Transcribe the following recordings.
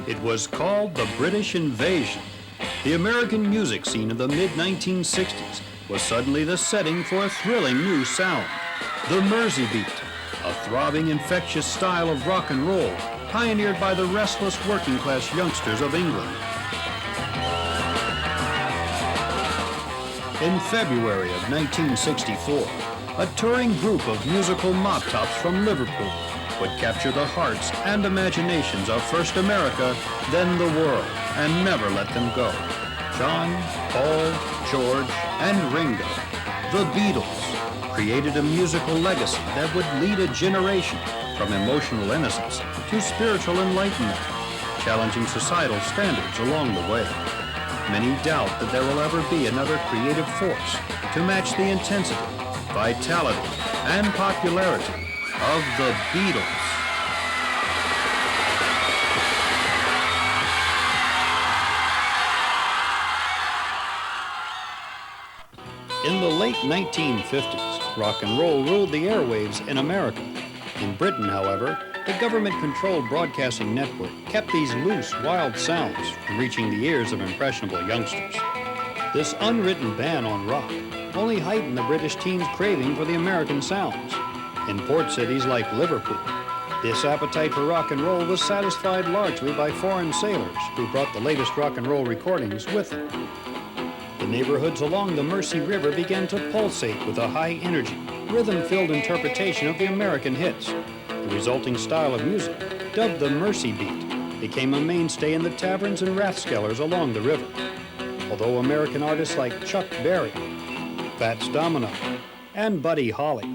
It was called the British Invasion. The American music scene of the mid-1960s was suddenly the setting for a thrilling new sound, the Mersey beat, a throbbing, infectious style of rock and roll pioneered by the restless working-class youngsters of England. In February of 1964, a touring group of musical mop-tops from Liverpool would capture the hearts and imaginations of first America, then the world, and never let them go. John, Paul, George, and Ringo, the Beatles, created a musical legacy that would lead a generation from emotional innocence to spiritual enlightenment, challenging societal standards along the way. Many doubt that there will ever be another creative force to match the intensity, vitality, and popularity of the Beatles. In the late 1950s, rock and roll ruled the airwaves in America. In Britain, however, the government-controlled broadcasting network kept these loose, wild sounds from reaching the ears of impressionable youngsters. This unwritten ban on rock only heightened the British teens' craving for the American sounds. In port cities like Liverpool, this appetite for rock and roll was satisfied largely by foreign sailors who brought the latest rock and roll recordings with them. The neighborhoods along the Mersey River began to pulsate with a high-energy, rhythm-filled interpretation of the American hits. The resulting style of music, dubbed the Mersey beat, became a mainstay in the taverns and rathskellers along the river. Although American artists like Chuck Berry, Fats Domino, and Buddy Holly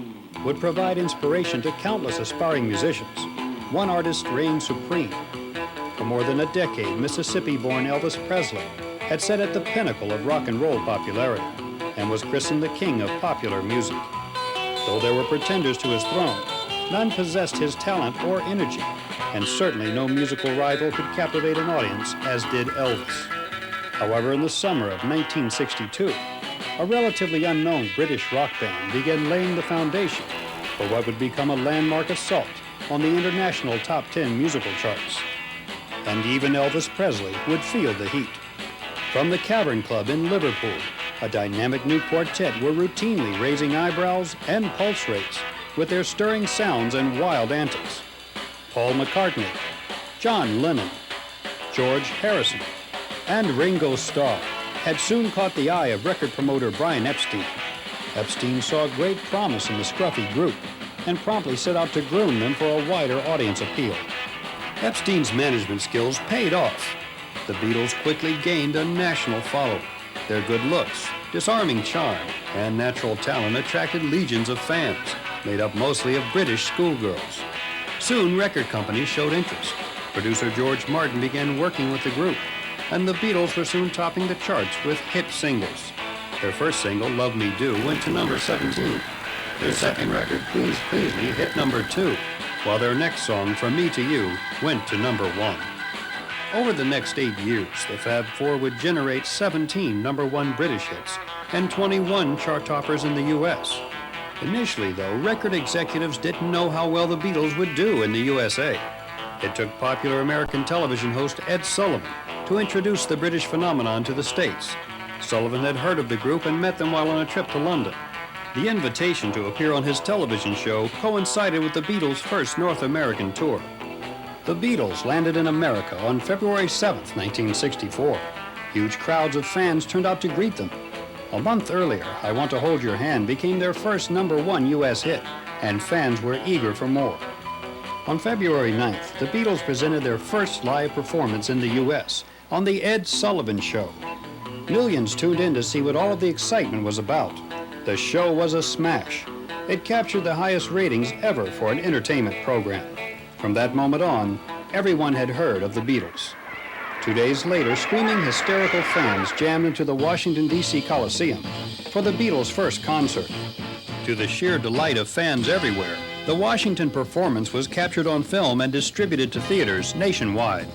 would provide inspiration to countless aspiring musicians, one artist reigned supreme. For more than a decade, Mississippi-born Elvis Presley had set at the pinnacle of rock and roll popularity and was christened the king of popular music. Though there were pretenders to his throne, none possessed his talent or energy, and certainly no musical rival could captivate an audience as did Elvis. However, in the summer of 1962, a relatively unknown British rock band began laying the foundation for what would become a landmark assault on the international top 10 musical charts. And even Elvis Presley would feel the heat. From the Cavern Club in Liverpool, a dynamic new quartet were routinely raising eyebrows and pulse rates with their stirring sounds and wild antics. Paul McCartney, John Lennon, George Harrison, and Ringo Starr had soon caught the eye of record promoter Brian Epstein. Epstein saw great promise in the scruffy group and promptly set out to groom them for a wider audience appeal. Epstein's management skills paid off. The Beatles quickly gained a national following. Their good looks, disarming charm, and natural talent attracted legions of fans, made up mostly of British schoolgirls. Soon, record companies showed interest. Producer George Martin began working with the group, and the Beatles were soon topping the charts with hit singles. Their first single, Love Me Do, went to number 17. Their second record, Please Please Me, hit number 2, while their next song, From Me to You, went to number 1. Over the next 8 years, the Fab Four would generate 17 number 1 British hits and 21 chart toppers in the U.S. Initially, though, record executives didn't know how well the Beatles would do in the USA. It took popular American television host Ed Sullivan to introduce the British phenomenon to the States. Sullivan had heard of the group and met them while on a trip to London. The invitation to appear on his television show coincided with the Beatles' first North American tour. The Beatles landed in America on February 7th, 1964. Huge crowds of fans turned out to greet them. A month earlier, I Want to Hold Your Hand became their first number 1 U.S. hit, and fans were eager for more. On February 9th, the Beatles presented their first live performance in the U.S. on The Ed Sullivan Show. Millions tuned in to see what all of the excitement was about. The show was a smash. It captured the highest ratings ever for an entertainment program. From that moment on, everyone had heard of the Beatles. 2 days later, screaming, hysterical fans jammed into the Washington, D.C. Coliseum for the Beatles' first concert. To the sheer delight of fans everywhere, the Washington performance was captured on film and distributed to theaters nationwide.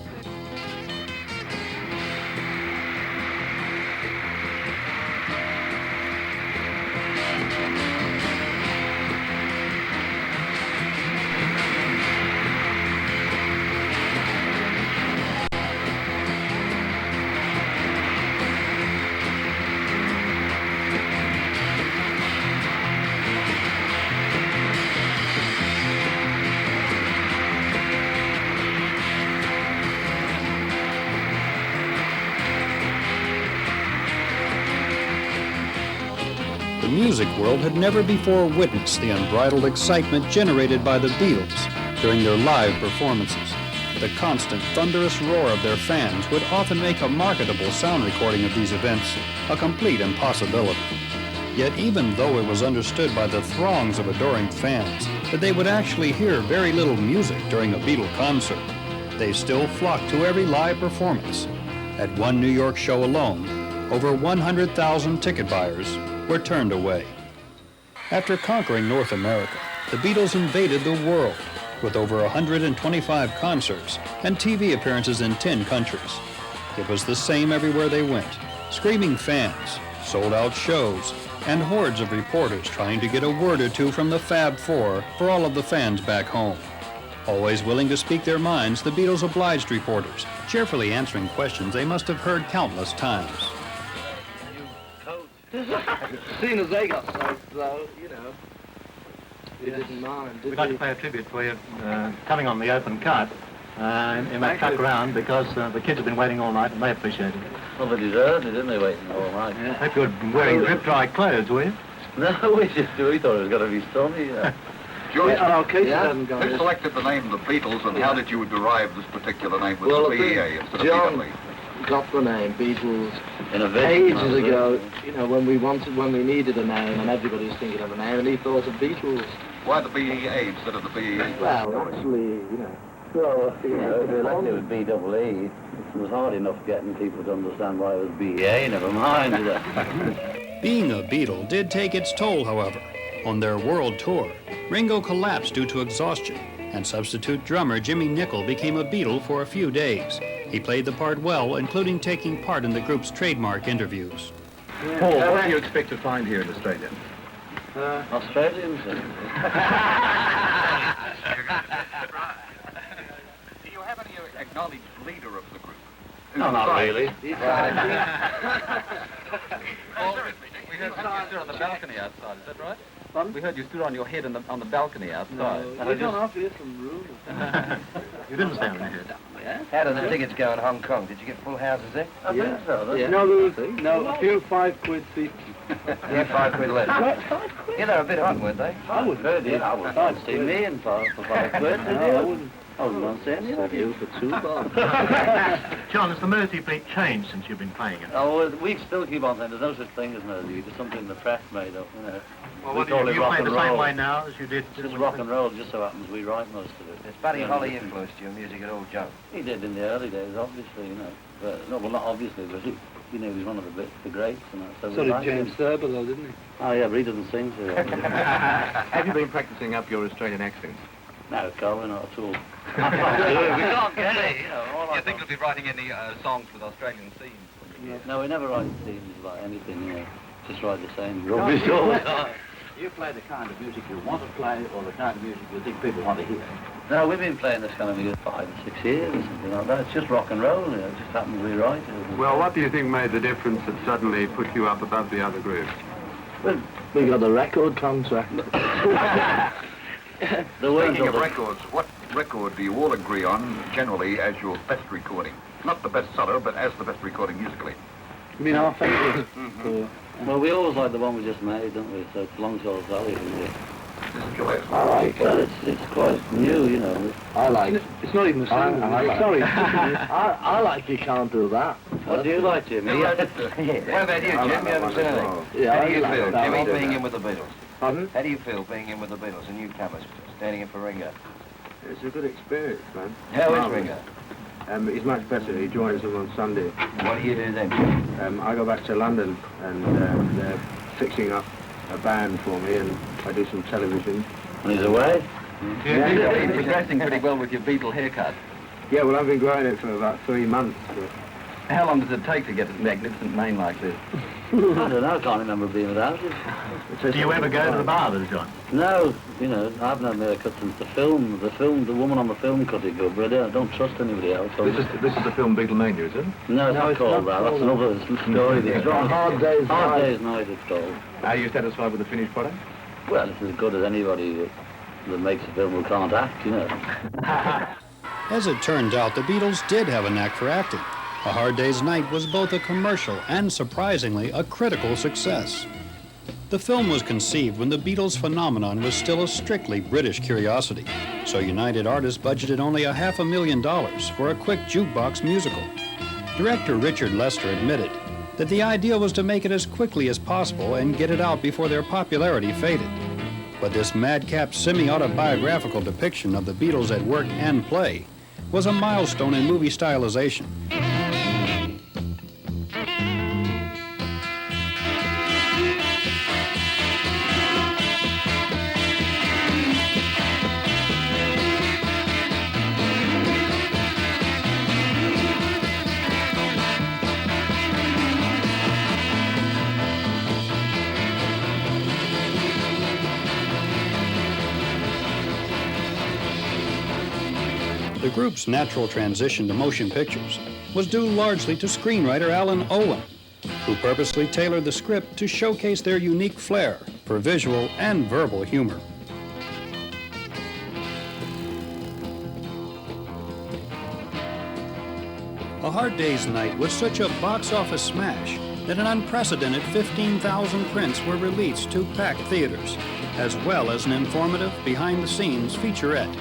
The music world had never before witnessed the unbridled excitement generated by the Beatles during their live performances. The constant, thunderous roar of their fans would often make a marketable sound recording of these events a complete impossibility. Yet even though it was understood by the throngs of adoring fans that they would actually hear very little music during a Beatle concert, they still flocked to every live performance. At one New York show alone, over 100,000 ticket buyers were turned away. After conquering North America, the Beatles invaded the world with over 125 concerts and TV appearances in 10 countries. It was the same everywhere they went. Screaming fans, sold-out shows, and hordes of reporters trying to get a word or two from the Fab Four for all of the fans back home. Always willing to speak their minds, the Beatles obliged reporters, cheerfully answering questions they must have heard countless times. As soon as they got soaked, though, you know, we didn't mind, did We'd like to pay a tribute for you coming on the open cut in that truck round because the kids have been waiting all night and they appreciate it. Well, they deserved it, didn't they, waiting all night? Yeah. Hope you're wearing drip-dry clothes, were you? No, we thought it was going to be stormy. George, who selected the name the Beatles, and how did you derive this particular name with Well, the BEA instead of John BEA? got the name Beatles Innovation, ages ago, you know, when we needed a name and everybody was thinking of a name and he thought of Beatles. Why the BEA instead of the BEE? Well, actually, you know. Well, you know, if we left it with BEE, it was hard enough getting people to understand why it was BEA, never mind. Being a Beatle did take its toll, however. On their world tour, Ringo collapsed due to exhaustion, and substitute drummer Jimmy Nicol became a Beatle for a few days. He played the part well, including taking part in the group's trademark interviews. Paul, what do you expect to find here in Australia? Australians. Do you have any acknowledged leader of the group? No, not really. Well, we heard you stood on the balcony outside, is that right? Pardon? We heard you stood on your head on the balcony outside. No, we don't offer you some room. You didn't stand on your head. How did the tickets go in Hong Kong? Did you get full houses there? I think so. Yeah. No, a few 5 quid seats. Yeah, £5 left. Yeah, they were a bit hot, weren't they? I would heard it. I would see me in for £5. No, I wouldn't. I wouldn't say any of you. For 2 bob. John, has the Mersey fleet changed since you've been playing it? Oh, well, we still keep on saying there's no such thing as Mersey. It's something the press made up, you know. Well, We what do call it you rock play and the same roll. way now as you did? It's just rock and roll, just so happens we write most of it. Has Buddy Holly influenced your music at all, Joe? He did in the early days, obviously, you know. But, no, well, not obviously, but he, you know, he was one of the greats and that. So we did liked James him. Thurber, though, didn't he? Oh, yeah, but he doesn't sing so well. Have you been practicing up your Australian accent? No, Colin, not at all. We can't get it, you know. Do you think you'll be writing any songs with Australian themes? No, we never write themes about anything, you know. Just write the same rubbish all the time. You play the kind of music you want to play or the kind of music you think people want to hear? No, we've been playing this kind of music 5 or 6 years or something like that. It's just rock and roll, you know. It just happens we write it. Well, what do you think made the difference that suddenly put you up above the other groups? Well, We got the record contract. there weren't Speaking of other... records, what record do you all agree on generally as your best recording? Not the best seller, but as the best recording musically. You mean our favourite? Well, we always like the one we just made, don't we? So it's Long Tall Sally, isn't it? This is your last I like Well, it. it's quite new, you know. I like it. It's not even a single. I like Sorry. I like You Can't Do That. What do you like, Jimmy? What about you, Jim? You haven't seen anything? Yeah, How do you I like feel, that Jimmy, one. being in with the Beatles? Pardon? How do you feel being in with the Beatles, the newcomers, standing in for Ringo? It's a good experience, man. How is Ringo? He's much better. He joins them on Sunday. What do you do then? I go back to London and they're fixing up a band for me and I do some television. When he's away? You're progressing pretty well with your Beatle haircut. Yeah, well, I've been growing it for about 3 months. How long does it take to get a magnificent mane like this? I don't know, I can't remember being without it. Do you ever go to the barber, John? No, you know, I've not made a cut since the film. The woman on the film cut it good, but I don't trust anybody else. So This is the film Beatlemania, is it? no, it's not called that. That's another story. It's got Hard Day's Hard Night. Day's Night, it's called. Are you satisfied with the finished product? Well, it's as good as anybody that makes a film who can't act, you know. As it turned out, the Beatles did have a knack for acting. A Hard Day's Night was both a commercial and, surprisingly, a critical success. The film was conceived when the Beatles phenomenon was still a strictly British curiosity, so United Artists budgeted only $500,000 for a quick jukebox musical. Director Richard Lester admitted that the idea was to make it as quickly as possible and get it out before their popularity faded. But this madcap semi-autobiographical depiction of the Beatles at work and play was a milestone in movie stylization. The group's natural transition to motion pictures was due largely to screenwriter Alan Owen, who purposely tailored the script to showcase their unique flair for visual and verbal humor. A Hard Day's Night was such a box office smash that an unprecedented 15,000 prints were released to packed theaters, as well as an informative behind-the-scenes featurette.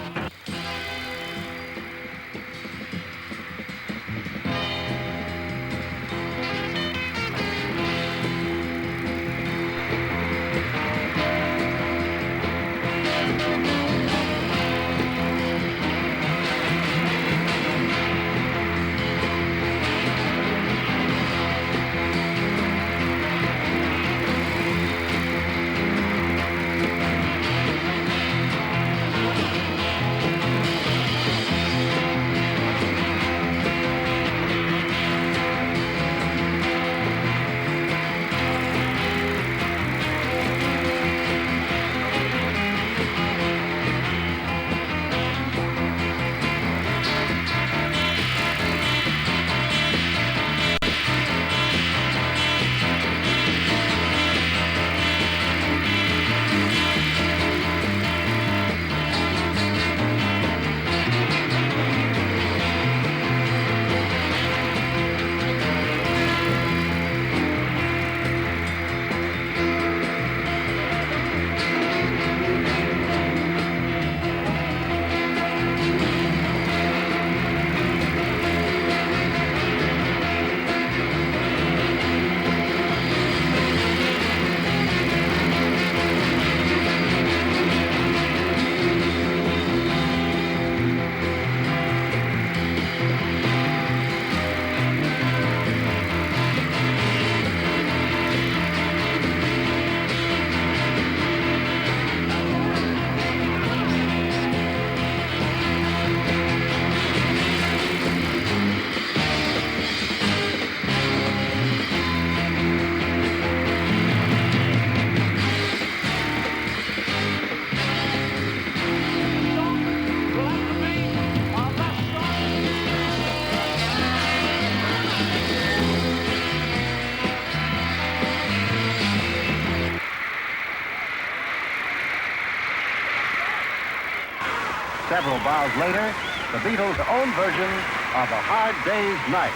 Several bars later, the Beatles' own version of A Hard Day's Night.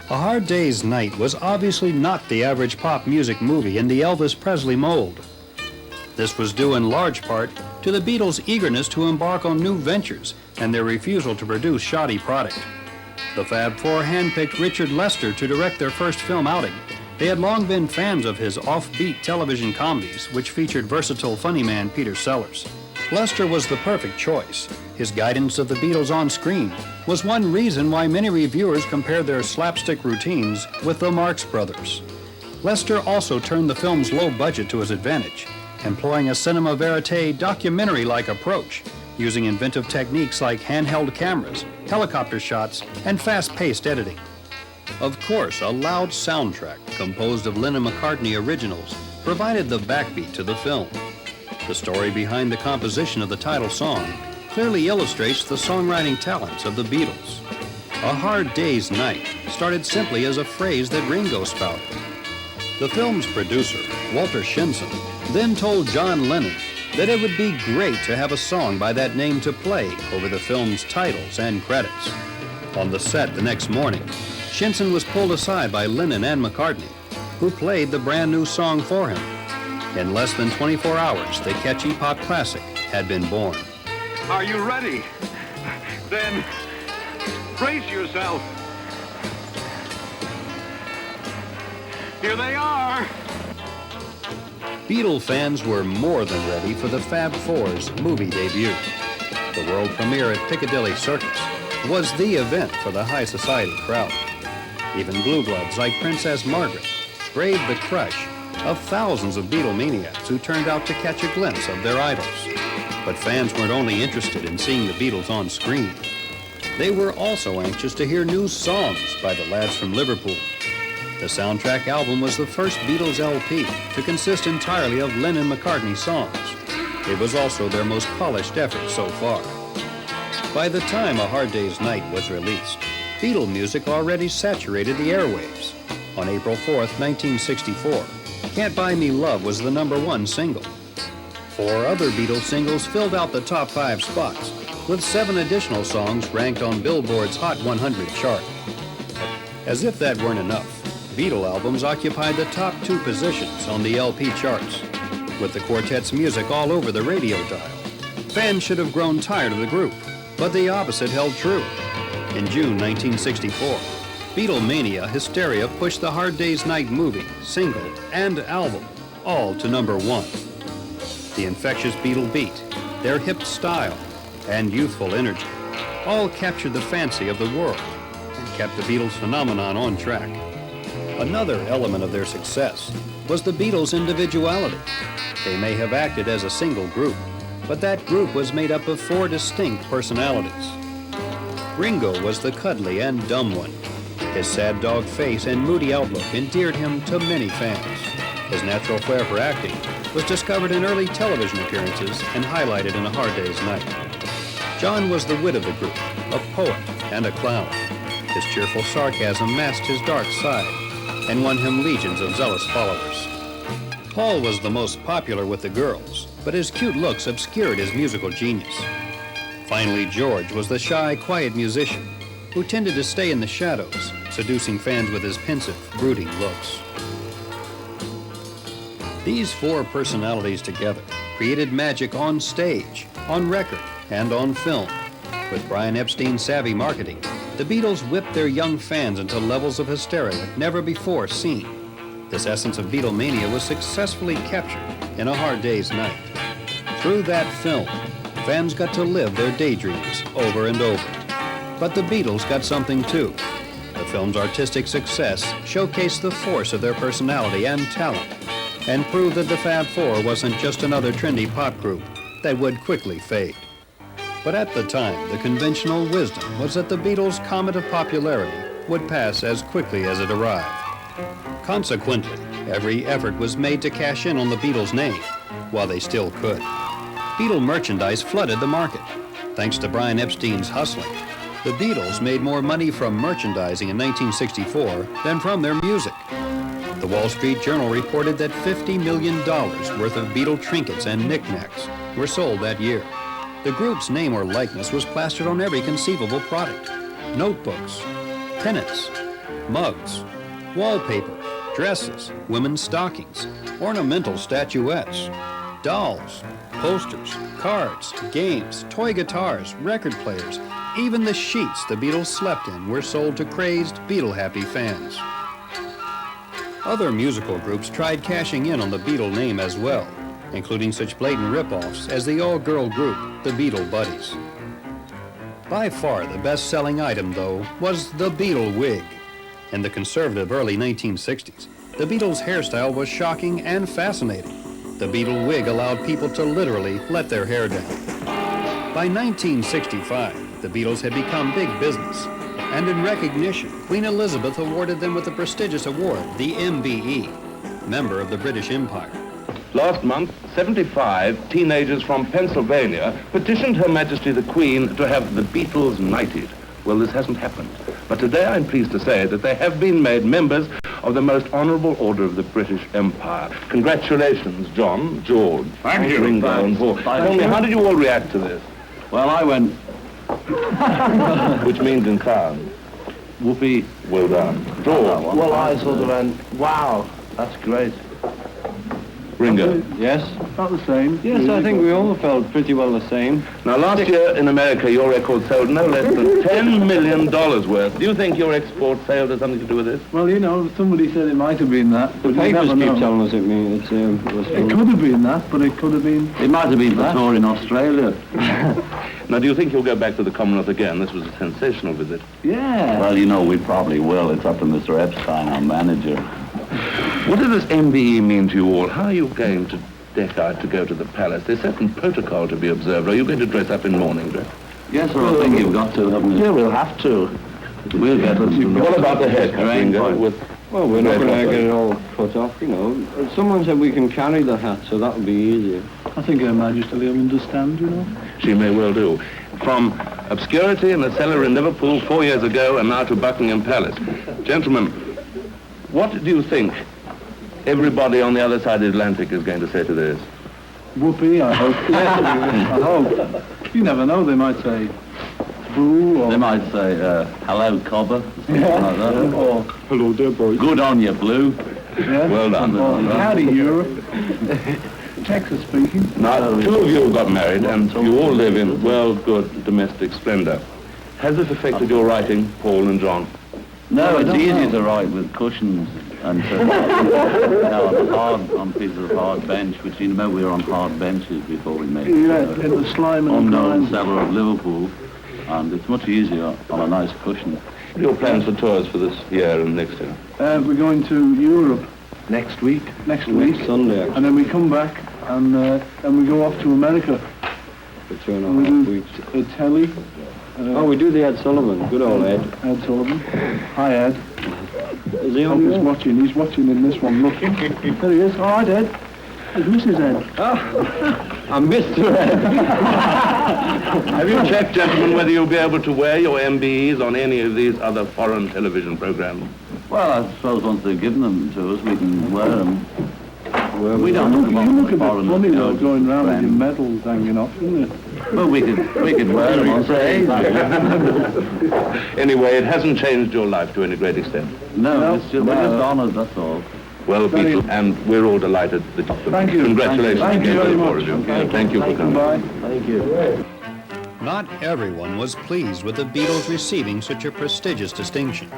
A Hard Day's Night was obviously not the average pop music movie in the Elvis Presley mold. This was due in large part to the Beatles' eagerness to embark on new ventures and their refusal to produce shoddy product. The Fab Four handpicked Richard Lester to direct their first film outing. They had long been fans of his offbeat television comedies, which featured versatile funny man Peter Sellers. Lester was the perfect choice. His guidance of the Beatles on screen was one reason why many reviewers compared their slapstick routines with the Marx Brothers. Lester also turned the film's low budget to his advantage, employing a cinema verite documentary-like approach, using inventive techniques like handheld cameras, helicopter shots, and fast-paced editing. Of course, a loud soundtrack composed of Lennon-McCartney originals provided the backbeat to the film. The story behind the composition of the title song clearly illustrates the songwriting talents of the Beatles. A Hard Day's Night started simply as a phrase that Ringo spouted. The film's producer, Walter Shinson, then told John Lennon that it would be great to have a song by that name to play over the film's titles and credits. On the set the next morning, Shinson was pulled aside by Lennon and McCartney. who played the brand new song for him. In less than 24 hours, the catchy pop classic had been born. Are you ready? Then brace yourself. Here they are. Beatle fans were more than ready for the Fab Four's movie debut. The world premiere at Piccadilly Circus was the event for the high society crowd. Even blue bloods like Princess Margaret braved the crush of thousands of Beatlemaniacs who turned out to catch a glimpse of their idols. But fans weren't only interested in seeing the Beatles on screen. They were also anxious to hear new songs by the lads from Liverpool. The soundtrack album was the first Beatles LP to consist entirely of Lennon-McCartney songs. It was also their most polished effort so far. By the time A Hard Day's Night was released, Beatle music already saturated the airwaves. On April 4th, 1964, Can't Buy Me Love was the #1 single. 4 other Beatles singles filled out the top 5 spots, with 7 additional songs ranked on Billboard's Hot 100 chart. As if that weren't enough, Beatle albums occupied the top 2 positions on the LP charts. With the quartet's music all over the radio dial, fans should have grown tired of the group, but the opposite held true. In June 1964, Beatlemania hysteria pushed the Hard Day's Night movie, single, and album all to #1. The infectious Beatle beat, their hip style, and youthful energy all captured the fancy of the world and kept the Beatles phenomenon on track. Another element of their success was the Beatles' individuality. They may have acted as a single group, but that group was made up of 4 distinct personalities. Ringo was the cuddly and dumb one. His sad dog face and moody outlook endeared him to many fans. His natural flair for acting was discovered in early television appearances and highlighted in A Hard Day's Night. John was the wit of the group, a poet and a clown. His cheerful sarcasm masked his dark side and won him legions of zealous followers. Paul was the most popular with the girls, but his cute looks obscured his musical genius. Finally, George was the shy, quiet musician who tended to stay in the shadows, seducing fans with his pensive, brooding looks. These 4 personalities together created magic on stage, on record, and on film. With Brian Epstein's savvy marketing, the Beatles whipped their young fans into levels of hysteria never before seen. This essence of Beatlemania was successfully captured in A Hard Day's Night. Through that film, fans got to live their daydreams over and over. But the Beatles got something too. The film's artistic success showcased the force of their personality and talent, and proved that the Fab Four wasn't just another trendy pop group that would quickly fade. But at the time, the conventional wisdom was that the Beatles' comet of popularity would pass as quickly as it arrived. Consequently, every effort was made to cash in on the Beatles' name while they still could. Beatle merchandise flooded the market. Thanks to Brian Epstein's hustling, the Beatles made more money from merchandising in 1964 than from their music. The Wall Street Journal reported that $50 million worth of Beatle trinkets and knickknacks were sold that year. The group's name or likeness was plastered on every conceivable product: notebooks, pennants, mugs, wallpaper, dresses, women's stockings, ornamental statuettes, dolls, posters, cards, games, toy guitars, record players. Even the sheets the Beatles slept in were sold to crazed, Beatle-happy fans. Other musical groups tried cashing in on the Beatle name as well, including such blatant rip-offs as the all-girl group, the Beatle Buddies. By far the best-selling item, though, was the Beatle wig. In the conservative early 1960s, the Beatles' hairstyle was shocking and fascinating. The Beatle wig allowed people to literally let their hair down. By 1965, the Beatles had become big business, and in recognition, Queen Elizabeth awarded them with the prestigious award, the MBE, member of the British Empire. Last month, 75 teenagers from Pennsylvania petitioned Her Majesty the Queen to have the Beatles knighted. Well, this hasn't happened. But today I'm pleased to say that they have been made members of the most honorable order of the British Empire. Congratulations, John, George, Thank you. Ringo, and Paul. Tell me, how did you all react to this? Well, I went... Which means in clown. Whoopee, well done. George. Well, I sort of went, wow, That's great. Ringo. Yes. Not the same. Yes, I think we all felt pretty well the same. Now, last year in America, your record sold no less than $10 million worth. Do you think your export sales has something to do with this? Well, you know, somebody said it might have been that. The but papers you never keep know. telling us it means It could have been that, but it could have been... It might have been for tour in Australia. Now, do you think you'll go back to the Commonwealth again? This was a sensational visit. Yeah. Well, you know, we probably will. It's up to Mr. Epstein, our manager. What does this MBE mean to you all? How are you going to deck out to go to the palace? There's certain protocol to be observed. Are you going to dress up in morning dress? Yes, well, I think you've got to, haven't you? Yeah, we'll have to. We'll get them. What about the haircut, Ringo? Well, we're not going to get it all cut off, you know. Someone said we can carry the hat, so that'll be easier. I think Her Majesty will understand, you know. She may well do. From obscurity in a cellar in Liverpool 4 years ago and now to Buckingham Palace. Gentlemen, what do you think everybody on the other side of the Atlantic is going to say to this? Whoopee, I hope. Yes, I hope. You never know, they might say boo or... They might say, hello, Cobber, something like that. Or Hello there, boys. Good on you, Blue. yeah, Well done. or howdy, Europe. Texas speaking. Now, two of you got married and you all live in, well, good domestic splendor. Has this affected your writing, Paul and John? No, it's don't easy know. to write with cushions and to, on pieces of hard bench, which you know we were on hard benches before we made Yeah, in the slime and the unknown grime. cellar of Liverpool, and it's much easier on a nice cushion. What are your plans for tours for this year and next year? We're going to Europe Next week? next week, Sunday, actually, and then we come back and we go off to America. for 2.5 And we do weeks. a telly. Oh, we do the Ed Sullivan. Good old Ed. Ed Sullivan. Hi, Ed. Is he Oh, on he's there? watching. He's watching in this one. Look. There he is. All right, Ed. There's Mrs. Ed. I'm Mr. Ed. Have you checked, gentlemen, whether you'll be able to wear your MBEs on any of these other foreign television programs? Well, I suppose once they've given them to us, we can wear them. We don't look. You look a bit foreign funny though, shows, going around with your friends. medals hanging off, isn't it? Well, we could wear them on stage. Anyway, it hasn't changed your life to any great extent. No, it's just, we're just honoured, that's all. Well, Very- Beatles, and we're all delighted that you Thank you. Congratulations Thank you again to very the four much. of you. Okay. Thank you for coming. Goodbye. Thank you. Not everyone was pleased with the Beatles receiving such a prestigious distinction.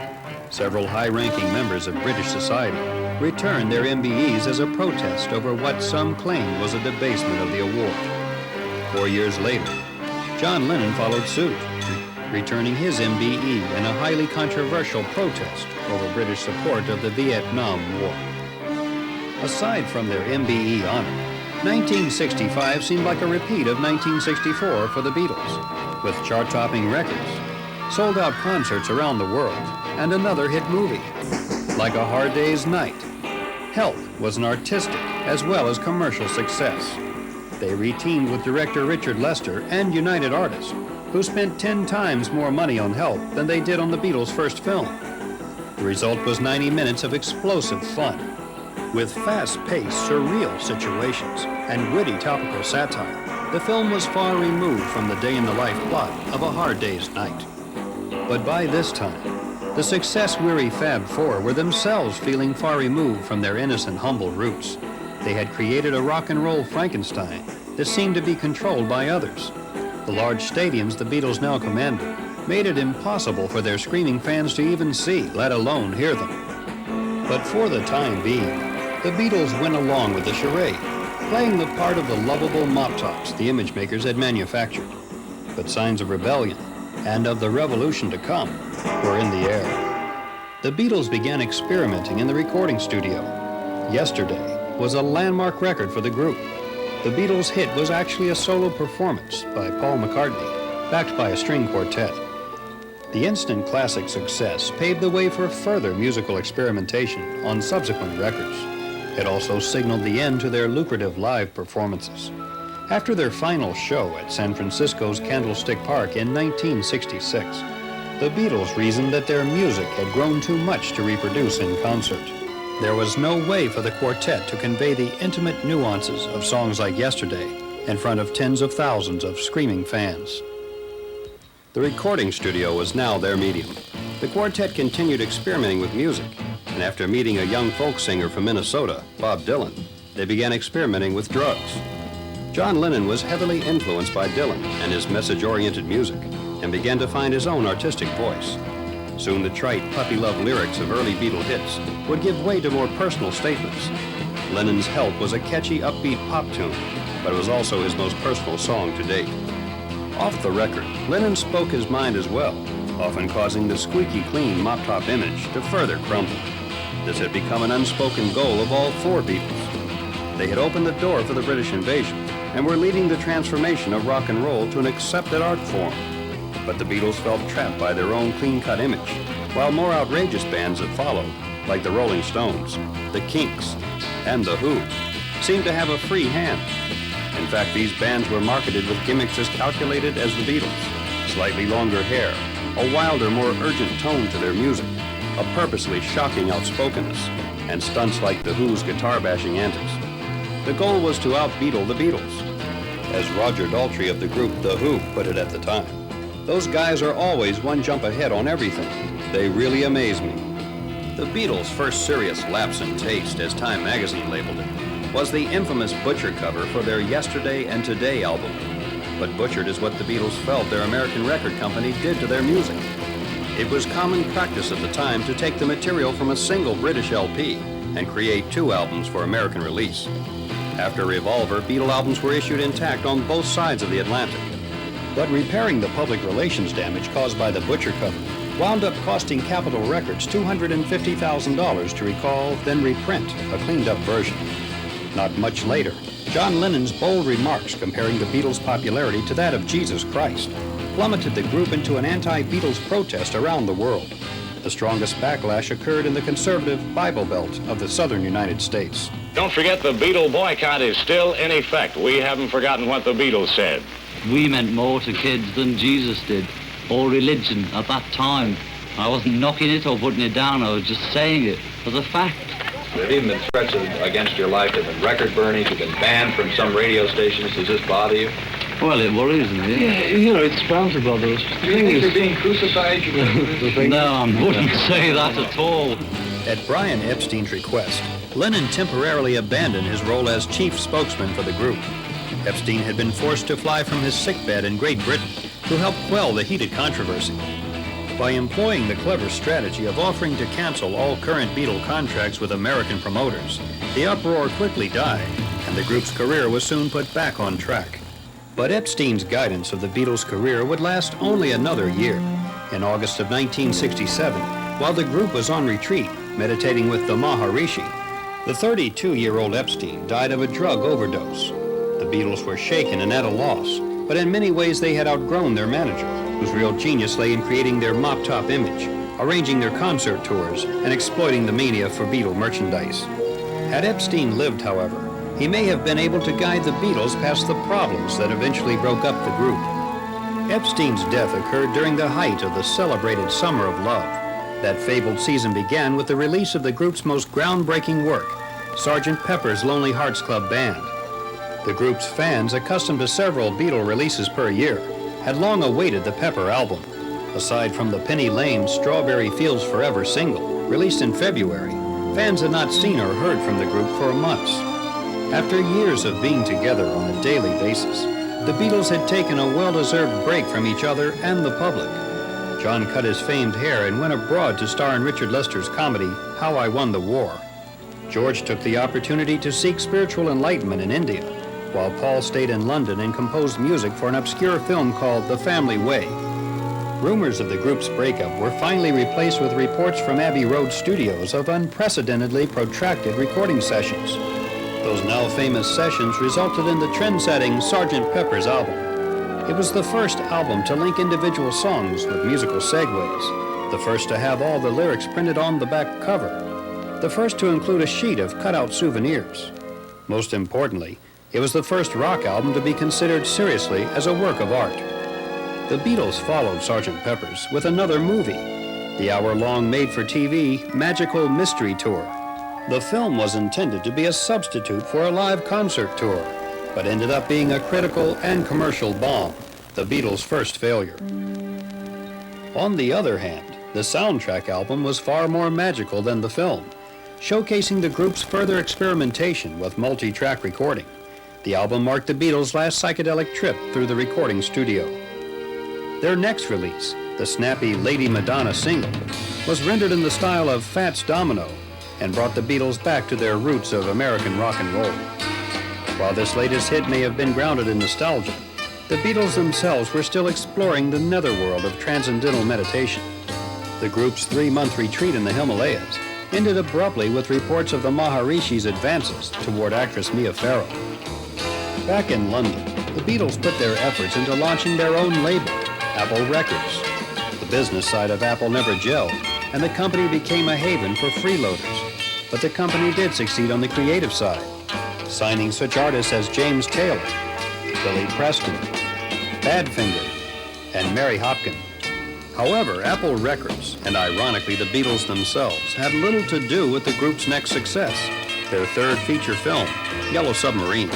Several high-ranking members of British society returned their MBEs as a protest over what some claimed was a debasement of the award. 4 years later, John Lennon followed suit, returning his MBE in a highly controversial protest over British support of the Vietnam War. Aside from their MBE honor, 1965 seemed like a repeat of 1964 for the Beatles, with chart-topping records, sold-out concerts around the world, and another hit movie, Like a Hard Day's Night. Help was an artistic as well as commercial success. They reteamed with director Richard Lester and United Artists, who spent 10 times more money on Help than they did on the Beatles' first film. The result was 90 minutes of explosive fun, with fast-paced, surreal situations and witty topical satire. The film was far removed from the day-in-the-life plot of A Hard Day's Night. But by this time, the success-weary Fab Four were themselves feeling far removed from their innocent, humble roots. They had created a rock and roll Frankenstein that seemed to be controlled by others. The large stadiums the Beatles now commanded made it impossible for their screaming fans to even see, let alone hear them. But for the time being, the Beatles went along with the charade, playing the part of the lovable mop-tops the image makers had manufactured. But signs of rebellion and of the revolution to come were in the air. The Beatles began experimenting in the recording studio. Yesterday was a landmark record for the group. The Beatles' hit was actually a solo performance by Paul McCartney, backed by a string quartet. The instant classic success paved the way for further musical experimentation on subsequent records. It also signaled the end to their lucrative live performances. After their final show at San Francisco's Candlestick Park in 1966, the Beatles reasoned that their music had grown too much to reproduce in concert. There was no way for the quartet to convey the intimate nuances of songs like Yesterday in front of tens of thousands of screaming fans. The recording studio was now their medium. The quartet continued experimenting with music, and after meeting a young folk singer from Minnesota, Bob Dylan, they began experimenting with drugs. John Lennon was heavily influenced by Dylan and his message-oriented music, and began to find his own artistic voice. Soon the trite, puppy love lyrics of early Beatle hits would give way to more personal statements. Lennon's Help was a catchy, upbeat pop tune, but it was also his most personal song to date. Off the record, Lennon spoke his mind as well, often causing the squeaky clean mop-top image to further crumble. This had become an unspoken goal of all four Beatles. They had opened the door for the British invasion and were leading the transformation of rock and roll to an accepted art form. But the Beatles felt trapped by their own clean-cut image, while more outrageous bands that followed, like the Rolling Stones, the Kinks, and the Who, seemed to have a free hand. In fact, these bands were marketed with gimmicks as calculated as the Beatles. Slightly longer hair, a wilder, more urgent tone to their music, a purposely shocking outspokenness, and stunts like the Who's guitar-bashing antics. The goal was to out-Beatle the Beatles. As Roger Daltrey of the group The Who put it at the time, "Those guys are always one jump ahead on everything. They really amaze me." The Beatles' first serious lapse in taste, as Time magazine labeled it, was the infamous Butcher cover for their Yesterday and Today album. But butchered is what the Beatles felt their American record company did to their music. It was common practice at the time to take the material from a single British LP and create two albums for American release. After Revolver, Beatle albums were issued intact on both sides of the Atlantic. But repairing the public relations damage caused by the Butcher cover wound up costing Capitol Records $250,000 to recall, then reprint a cleaned-up version. Not much later, John Lennon's bold remarks comparing the Beatles' popularity to that of Jesus Christ plummeted the group into an anti-Beatles protest around the world. The strongest backlash occurred in the conservative Bible Belt of the southern United States. Don't forget the Beatle boycott is still in effect. We haven't forgotten what the Beatles said. We meant more to kids than Jesus did, or religion at that time. I wasn't knocking it or putting it down, I was just saying it as a fact. There have even been threats against your life. There have been record burnings. You've been banned from some radio stations. Does this bother you? Well, it worries me. Yeah, you know, it's bound to bother us. Do you think you're being crucified? No, I wouldn't say that at all. At Brian Epstein's request, Lennon temporarily abandoned his role as chief spokesman for the group. Epstein had been forced to fly from his sickbed in Great Britain to help quell the heated controversy. By employing the clever strategy of offering to cancel all current Beatle contracts with American promoters, the uproar quickly died, and the group's career was soon put back on track. But Epstein's guidance of the Beatles' career would last only another year. In August of 1967, while the group was on retreat, meditating with the Maharishi, the 32-year-old Epstein died of a drug overdose. The Beatles were shaken and at a loss, but in many ways they had outgrown their manager, whose real genius lay in creating their mop-top image, arranging their concert tours, and exploiting the mania for Beatle merchandise. Had Epstein lived, however, he may have been able to guide the Beatles past the problems that eventually broke up the group. Epstein's death occurred during the height of the celebrated Summer of Love. That fabled season began with the release of the group's most groundbreaking work, Sgt. Pepper's Lonely Hearts Club Band. The group's fans, accustomed to several Beatle releases per year, had long awaited the Pepper album. Aside from the Penny Lane Strawberry Fields Forever single, released in February, fans had not seen or heard from the group for months. After years of being together on a daily basis, the Beatles had taken a well-deserved break from each other and the public. John cut his famed hair and went abroad to star in Richard Lester's comedy, How I Won the War. George took the opportunity to seek spiritual enlightenment in India, while Paul stayed in London and composed music for an obscure film called The Family Way. Rumors of the group's breakup were finally replaced with reports from Abbey Road Studios of unprecedentedly protracted recording sessions. Those now famous sessions resulted in the trend-setting Sgt. Pepper's album. It was the first album to link individual songs with musical segues, the first to have all the lyrics printed on the back cover, the first to include a sheet of cut-out souvenirs. Most importantly, it was the first rock album to be considered seriously as a work of art. The Beatles followed Sgt. Pepper's with another movie, the hour-long made-for-TV Magical Mystery Tour. The film was intended to be a substitute for a live concert tour, but ended up being a critical and commercial bomb, the Beatles' first failure. On the other hand, The soundtrack album was far more magical than the film, showcasing the group's further experimentation with multi-track recording. The album marked the Beatles' last psychedelic trip through the recording studio. Their next release, the snappy Lady Madonna single, was rendered in the style of Fats Domino and brought the Beatles back to their roots of American rock and roll. While this latest hit may have been grounded in nostalgia, the Beatles themselves were still exploring the netherworld of transcendental meditation. The group's 3-month retreat in the Himalayas ended abruptly with reports of the Maharishi's advances toward actress Mia Farrow. Back in London, the Beatles put their efforts into launching their own label, Apple Records. The business side of Apple never gelled, and the company became a haven for freeloaders. But the company did succeed on the creative side, signing such artists as James Taylor, Billy Preston, Badfinger, and Mary Hopkin. However, Apple Records, and ironically the Beatles themselves, had little to do with the group's next success, their third feature film, Yellow Submarine.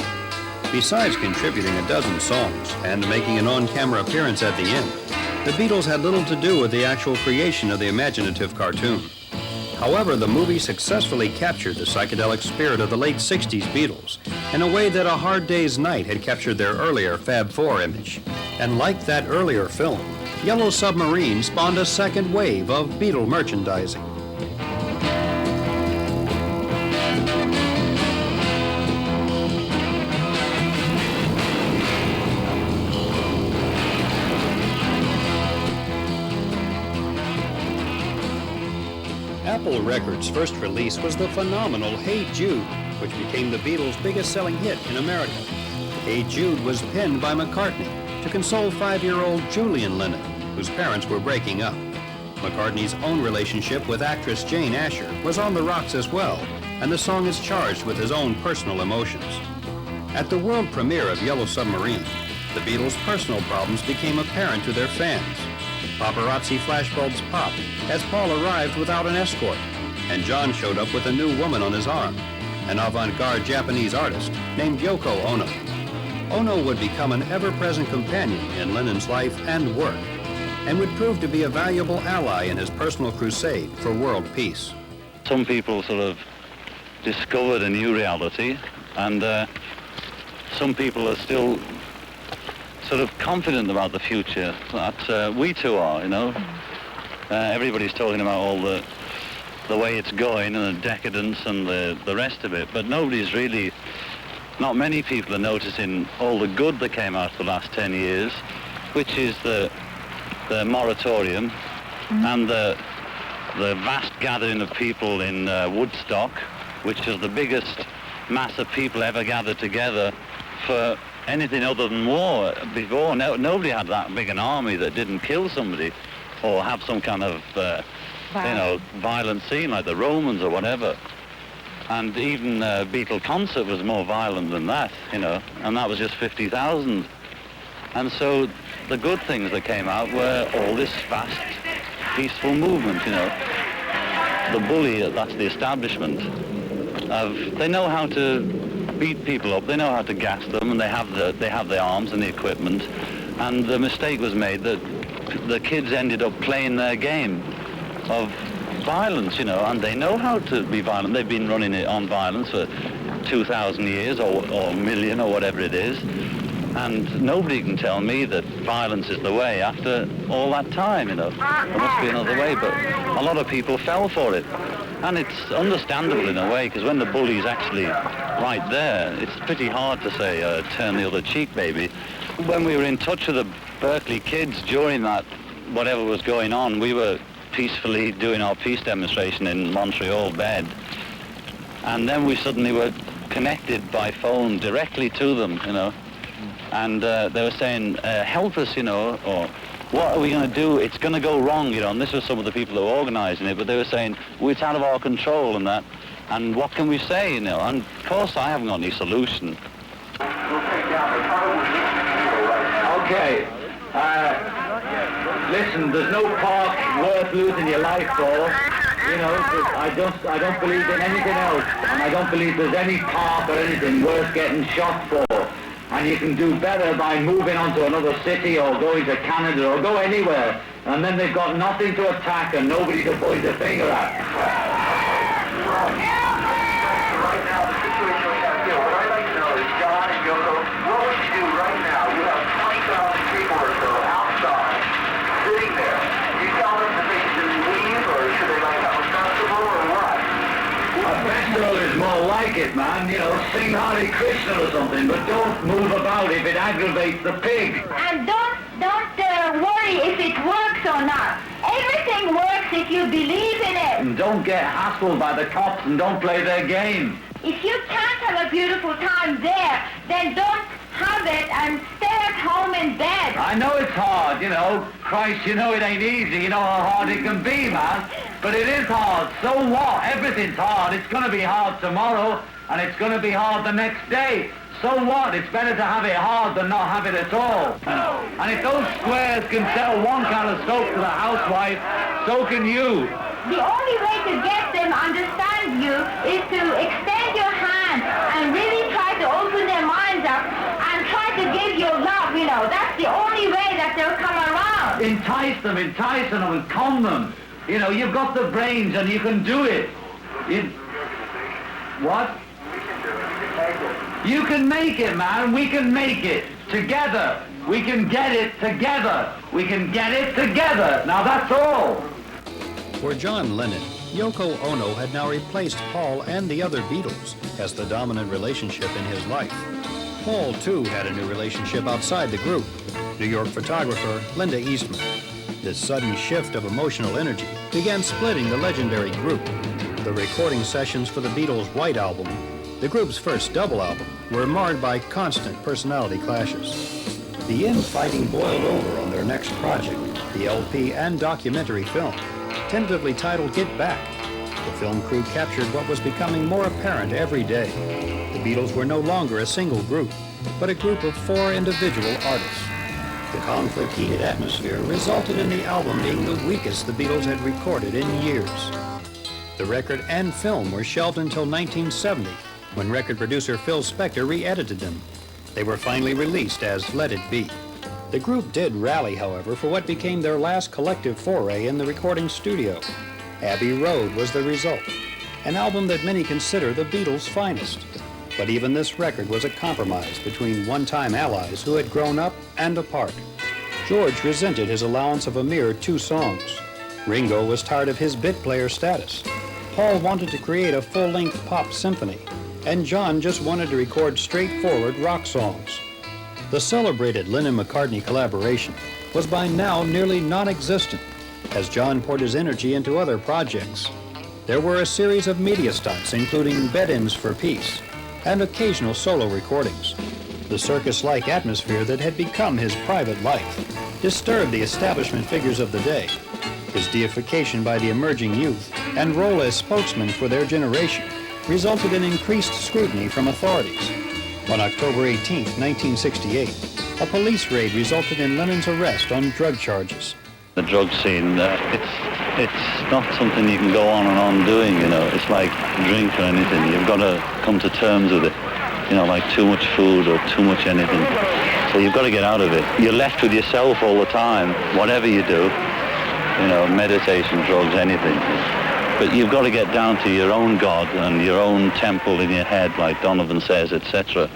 Besides contributing a dozen songs and making an on-camera appearance at the end, the Beatles had little to do with the actual creation of the imaginative cartoon. However, the movie successfully captured the psychedelic spirit of the late 60s Beatles in a way that A Hard Day's Night had captured their earlier Fab Four image. And like that earlier film, Yellow Submarine spawned a second wave of Beatle merchandising. Apple Records' first release was the phenomenal Hey Jude, which became the Beatles' biggest-selling hit in America. Hey Jude was penned by McCartney to console 5-year-old Julian Lennon, whose parents were breaking up. McCartney's own relationship with actress Jane Asher was on the rocks as well, and the song is charged with his own personal emotions. At the world premiere of Yellow Submarine, the Beatles' personal problems became apparent to their fans. Paparazzi flashbulbs popped as Paul arrived without an escort, and John showed up with a new woman on his arm, an avant-garde Japanese artist named Yoko Ono. Ono would become an ever-present companion in Lennon's life and work, and would prove to be a valuable ally in his personal crusade for world peace. Some people sort of discovered a new reality, and some people are still sort of confident about the future. That we too are, you know. Everybody's talking about all the way it's going and the decadence and the rest of it, but nobody's really, not many people are noticing all the good that came out of the last 10 years, which is the moratorium and the vast gathering of people in Woodstock, which is the biggest mass of people ever gathered together for anything other than war. Before, nobody had that big an army that didn't kill somebody or have some kind of, violent scene like the Romans or whatever. And even Beatle concert was more violent than that, you know, and that was just 50,000. And so the good things that came out were all this fast, peaceful movement, you know. The bully, that's the establishment, they know how to beat people up, they know how to gas them, and they have the arms and the equipment. And the mistake was made that the kids ended up playing their game of violence, you know, and they know how to be violent. They've been running it on violence for 2,000 years or a million or whatever it is. And nobody can tell me that violence is the way after all that time, you know. There must be another way, but a lot of people fell for it. And it's understandable in a way, because when the bully's actually right there, it's pretty hard to say, turn the other cheek, baby. When we were in touch with the Berkeley kids during that, whatever was going on, we were peacefully doing our peace demonstration in Montreal bed. And then we suddenly were connected by phone directly to them, you know. And they were saying, help us, you know, or what are we going to do? It's going to go wrong, you know. And this was some of the people that were organising it, but they were saying, well, it's out of our control and that. And what can we say, you know? And of course, I haven't got any solution. Okay. Listen, there's no park worth losing your life for. You know, I don't believe in anything else, and I don't believe there's any park or anything worth getting shot for. And you can do better by moving on to another city or going to Canada or go anywhere. And then they've got nothing to attack and nobody to point the finger at. Right now, the situation we have here, what I'd like to know is, John and Yoko, what would you do right now? You have 20,000 people or so outside, sitting there. You tell them that they should leave, or should they like have a festival, or what? A festival is more like it, man. You know, sing Hare Krishna or something, but don't move about if it aggravates the pig. And don't worry if it works or not. Everything works if you believe in it. And don't get hassled by the cops and don't play their game. If you can't have a beautiful time there, then don't have it and stay at home in bed. I know it's hard, you know. Christ, you know it ain't easy. You know how hard it can be, man. But it is hard. So what? Everything's hard. It's going to be hard tomorrow, and it's going to be hard the next day. So what? It's better to have it hard than not have it at all. And if those squares can sell one can of soap to the housewife, so can you. The only way to get them to understand you is to extend your hand and really try to open their minds up and try to give your love, you know. That's the only way that they'll come around. Entice them and calm them. You know, you've got the brains and you can do it. What? You can make it, man. We can make it together. We can get it together. We can get it together. Now that's all. For John Lennon, Yoko Ono had now replaced Paul and the other Beatles as the dominant relationship in his life. Paul, too, had a new relationship outside the group, New York photographer Linda Eastman. This sudden shift of emotional energy began splitting the legendary group. The recording sessions for the Beatles' White Album, the group's first double album, were marred by constant personality clashes. The infighting boiled over on their next project, the LP and documentary film, tentatively titled Get Back. The film crew captured what was becoming more apparent every day. The Beatles were no longer a single group, but a group of 4 individual artists. The conflict-heated atmosphere resulted in the album being the weakest the Beatles had recorded in years. The record and film were shelved until 1970, when record producer Phil Spector re-edited them. They were finally released as Let It Be. The group did rally, however, for what became their last collective foray in the recording studio. Abbey Road was the result, an album that many consider the Beatles' finest. But even this record was a compromise between one-time allies who had grown up and apart. George resented his allowance of a mere 2 songs. Ringo was tired of his bit player status. Paul wanted to create a full-length pop symphony, and John just wanted to record straightforward rock songs. The celebrated Lennon-McCartney collaboration was by now nearly non-existent, as John poured his energy into other projects. There were a series of media stunts, including bed-ins for peace, and occasional solo recordings. The circus-like atmosphere that had become his private life disturbed the establishment figures of the day. His deification by the emerging youth and role as spokesman for their generation resulted in increased scrutiny from authorities. On October 18, 1968, a police raid resulted in Lennon's arrest on drug charges. The drug scene, it's not something you can go on and on doing, you know. It's like drink or anything. You've got to come to terms with it, you know, like too much food or too much anything. So you've got to get out of it. You're left with yourself all the time, whatever you do, you know, meditation, drugs, anything. But you've got to get down to your own God and your own temple in your head, like Donovan says, etc.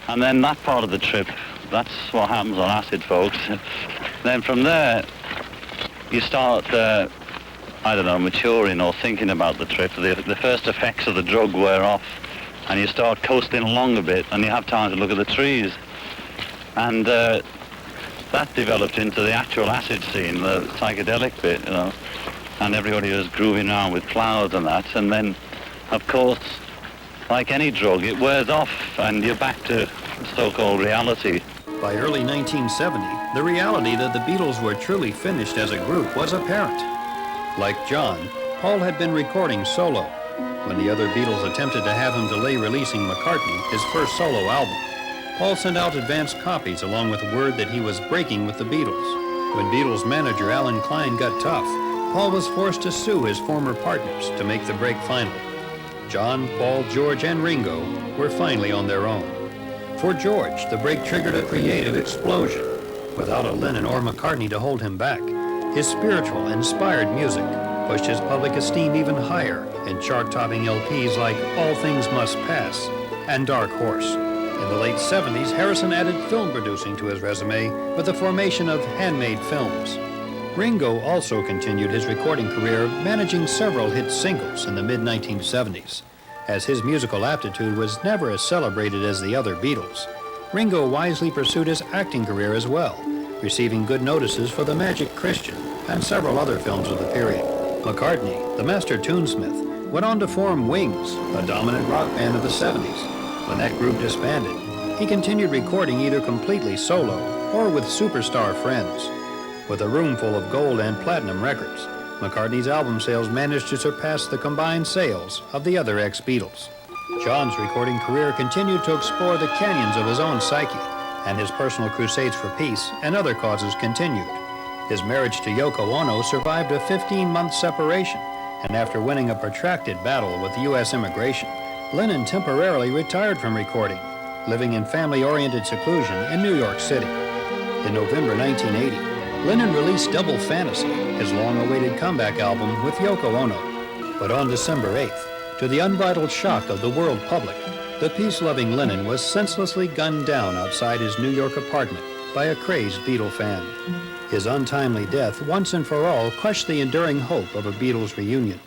And then that part of the trip, that's what happens on acid, folks. Then from there, you start, I don't know, maturing or thinking about the trip. The first effects of the drug wear off, and you start coasting along a bit, and you have time to look at the trees. And that developed into the actual acid scene, the psychedelic bit, you know. And everybody was grooving around with clouds and that. And then, of course, like any drug, it wears off, and you're back to so-called reality. By early 1970, the reality that the Beatles were truly finished as a group was apparent. Like John, Paul had been recording solo. When the other Beatles attempted to have him delay releasing McCartney, his first solo album, Paul sent out advance copies along with word that he was breaking with the Beatles. When Beatles manager Alan Klein got tough, Paul was forced to sue his former partners to make the break final. John, Paul, George, and Ringo were finally on their own. For George, the break triggered a creative explosion. Without a Lennon or McCartney to hold him back, his spiritual, inspired music pushed his public esteem even higher in chart-topping LPs like All Things Must Pass and Dark Horse. In the late 70s, Harrison added film producing to his resume with the formation of Handmade Films. Ringo also continued his recording career, managing several hit singles in the mid-1970s. As his musical aptitude was never as celebrated as the other Beatles, Ringo wisely pursued his acting career as well, receiving good notices for The Magic Christian and several other films of the period. McCartney, the master tunesmith, went on to form Wings, a dominant rock band of the 70s. When that group disbanded, he continued recording either completely solo or with superstar friends. With a room full of gold and platinum records, McCartney's album sales managed to surpass the combined sales of the other ex-Beatles. John's recording career continued to explore the canyons of his own psyche, and his personal crusades for peace and other causes continued. His marriage to Yoko Ono survived a 15-month separation, and after winning a protracted battle with U.S. immigration, Lennon temporarily retired from recording, living in family-oriented seclusion in New York City. In November 1980, Lennon released Double Fantasy, his long-awaited comeback album with Yoko Ono. But on December 8th, to the unbridled shock of the world public, the peace-loving Lennon was senselessly gunned down outside his New York apartment by a crazed Beatle fan. His untimely death once and for all crushed the enduring hope of a Beatles reunion.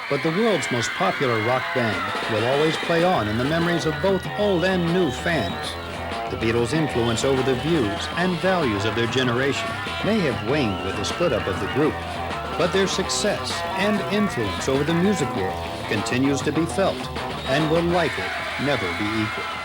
But the world's most popular rock band will always play on in the memories of both old and new fans. The Beatles' influence over the views and values of their generation may have waned with the split-up of the group, but their success and influence over the music world continues to be felt and will likely never be equal.